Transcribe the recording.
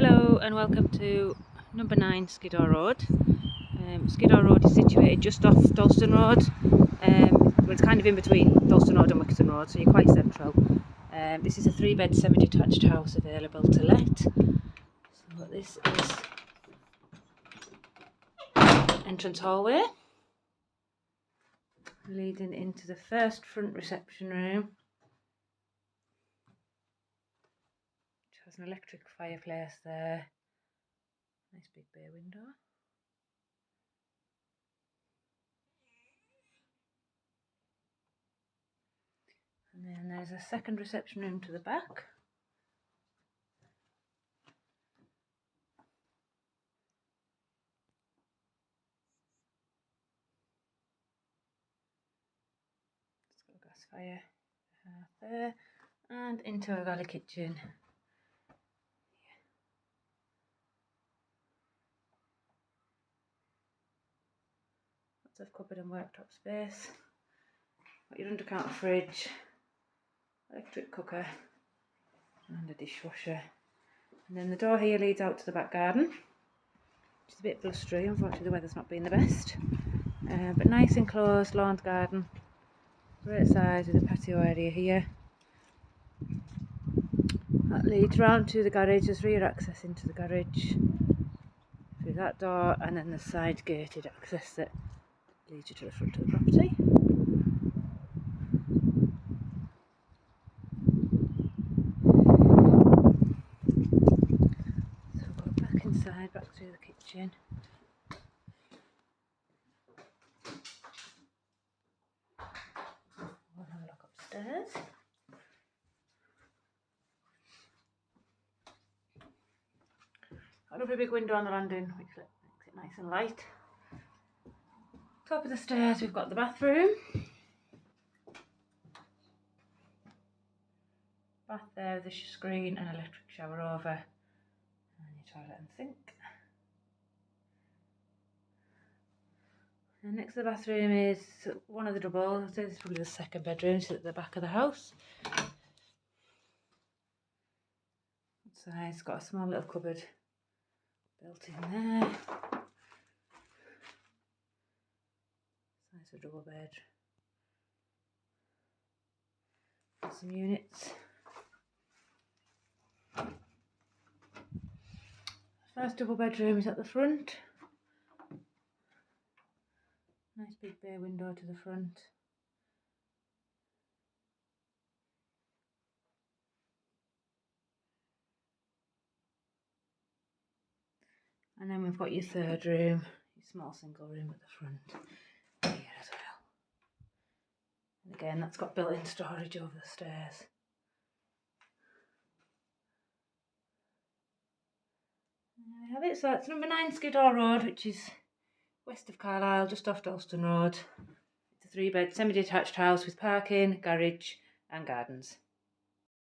Hello and welcome to number 9 Skiddaw Road. Skiddaw Road is situated just off Dalston Road. Well, it's kind of in between Dalston Road and Wixton Road, so you're quite central. This is a 3-bed semi-detached house available to let. So this is entrance hallway leading into the first front reception room, which has an electric fireplace there. Nice big bay window. And then there's a second reception room to the back. It's got a gas fire there, and into a galley kitchen. Lots of cupboard and worktop space. Got your under-counter fridge, electric cooker and a dishwasher. And then the door here leads out to the back garden, which is a bit blustery. Unfortunately the weather's not been the best, but nice enclosed lawned garden, great size with a patio area here. That leads round to the garage. There's rear access into the garage through that door, and then the side gated access that leads you to the front of the property. So we'll go back inside, back through the kitchen. We'll have a look upstairs. Got a lovely big window on the landing, which makes it nice and light. Top of the stairs we've got the bathroom. Bath there with a screen and electric shower over, and your toilet and sink. And next to the bathroom is one of the doubles. This is probably the second bedroom, it's at the back of the house. So it's got a small little cupboard built in there. So it's a double bed. Got some units. First double bedroom is at the front. Nice big bay window to the front. And then we've got your third room, your small single room at the front here as well. And again, that's got built-in storage over the stairs. There we have it. So it's number 9 Skiddaw Road, which is west of Carlisle, just off Dalston Road. It's a 3-bed semi-detached house with parking, garage and gardens.